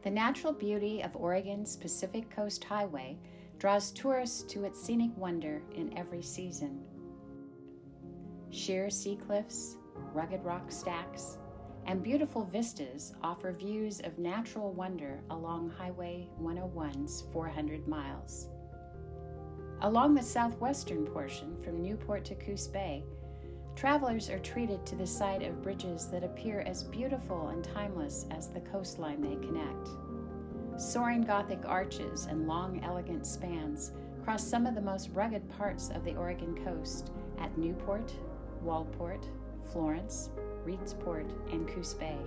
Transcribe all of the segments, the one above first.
The natural beauty of Oregon's Pacific Coast Highway draws tourists to its scenic wonder in every season. Sheer sea cliffs, rugged rock stacks, and beautiful vistas offer views of natural wonder along Highway 101's 400 miles. Along the southwestern portion from Newport to Coos Bay, travelers are treated to the sight of bridges that appear as beautiful and timeless as the coastline they connect. Soaring Gothic arches and long, elegant spans cross some of the most rugged parts of the Oregon coast at Newport, Walport, Florence, Reedsport, and Coos Bay.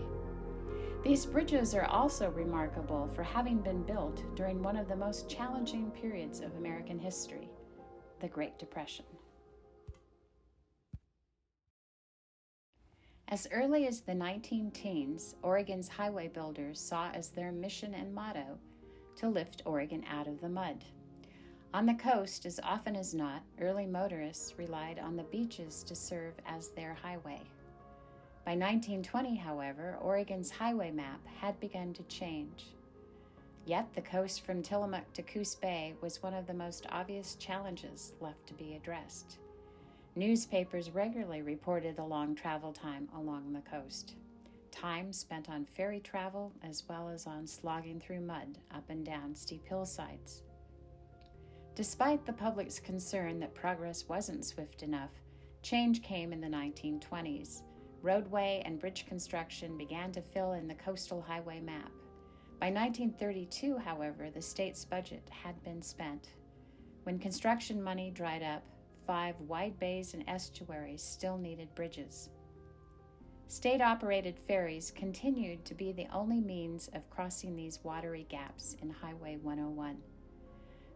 These bridges are also remarkable for having been built during one of the most challenging periods of American history, the Great Depression. As early as the 19-teens, Oregon's highway builders saw as their mission and motto to lift Oregon out of the mud. On the coast, as often as not, early motorists relied on the beaches to serve as their highway. By 1920, however, Oregon's highway map had begun to change. Yet the coast from Tillamook to Coos Bay was one of the most obvious challenges left to be addressed. Newspapers regularly reported the long travel time along the coast, time spent on ferry travel as well as on slogging through mud up and down steep hillsides. Despite the public's concern that progress wasn't swift enough, change came in the 1920s. Roadway and bridge construction began to fill in the coastal highway map. By 1932, however, the state's budget had been spent. When construction money dried up, 5 wide bays and estuaries still needed bridges. State-operated ferries continued to be the only means of crossing these watery gaps in Highway 101.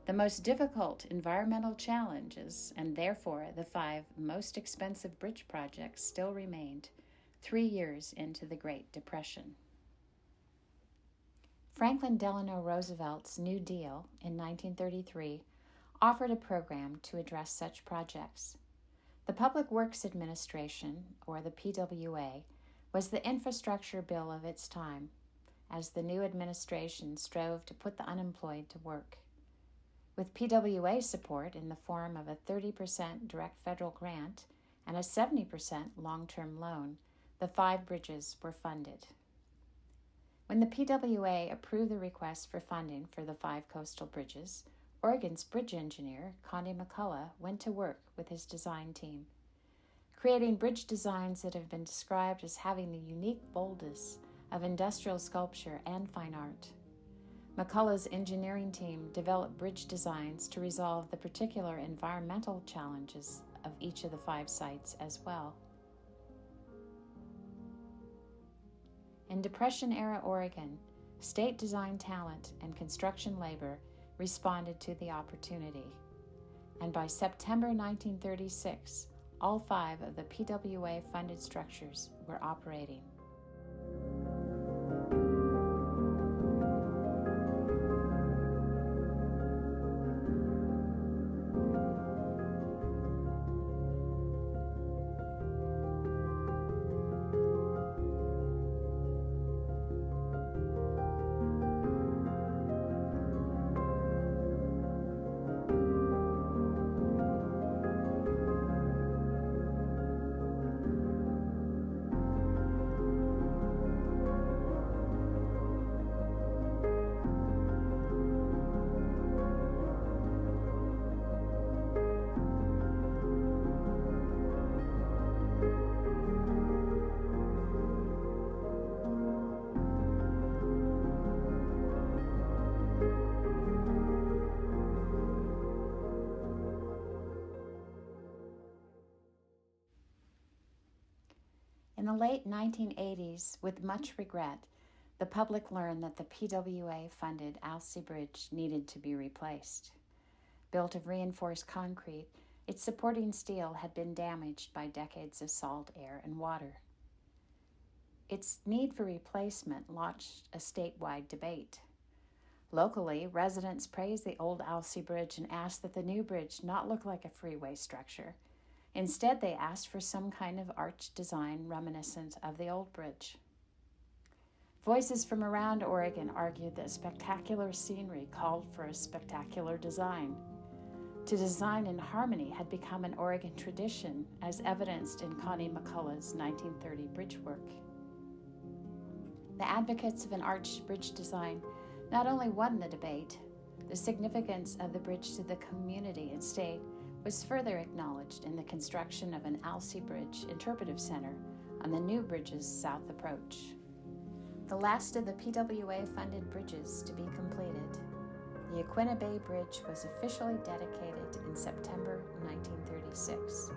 The most difficult environmental challenges, and therefore the 5 most expensive bridge projects, still remained 3 years into the Great Depression. Franklin Delano Roosevelt's New Deal in 1933 offered a program to address such projects. The Public Works Administration, or the PWA, was the infrastructure bill of its time, as the new administration strove to put the unemployed to work. With PWA support in the form of a 30% direct federal grant and a 70% long-term loan, the 5 bridges were funded. When the PWA approved the request for funding for the 5 coastal bridges, Oregon's bridge engineer, Conde McCullough, went to work with his design team, creating bridge designs that have been described as having the unique boldness of industrial sculpture and fine art. McCullough's engineering team developed bridge designs to resolve the particular environmental challenges of each of the 5 sites as well. In Depression-era Oregon, state design talent and construction labor responded to the opportunity, and by September 1936, all 5 of the PWA-funded structures were operating. In the late 1980s, with much regret, the public learned that the PWA-funded Alsea Bridge needed to be replaced. Built of reinforced concrete, its supporting steel had been damaged by decades of salt air and water. Its need for replacement launched a statewide debate. Locally, residents praised the old Alsea Bridge and asked that the new bridge not look like a freeway structure. Instead, they asked for some kind of arch design reminiscent of the old bridge. Voices from around Oregon argued that spectacular scenery called for a spectacular design. To design in harmony had become an Oregon tradition, as evidenced in Connie McCullough's 1930 bridge work. The advocates of an arched bridge design not only won the debate, the significance of the bridge to the community and state was further acknowledged in the construction of an Alsea Bridge Interpretive Center on the New Bridges South Approach. The last of the PWA-funded bridges to be completed, the Yaquina Bay Bridge was officially dedicated in September 1936.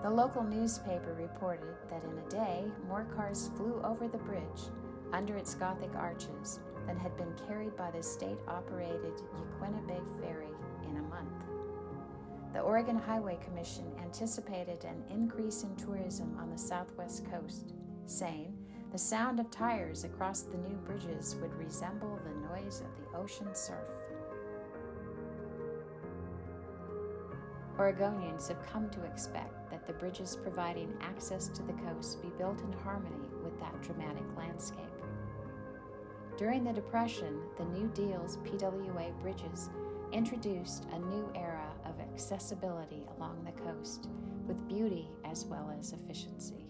The local newspaper reported that in a day, more cars flew over the bridge under its Gothic arches than had been carried by the state-operated Yaquina Bay Ferry in a month. The Oregon Highway Commission anticipated an increase in tourism on the southwest coast, saying the sound of tires across the new bridges would resemble the noise of the ocean surf. Oregonians have come to expect that the bridges providing access to the coast be built in harmony with that dramatic landscape. During the Depression, the New Deal's PWA bridges introduced a new era of accessibility along the coast, with beauty as well as efficiency.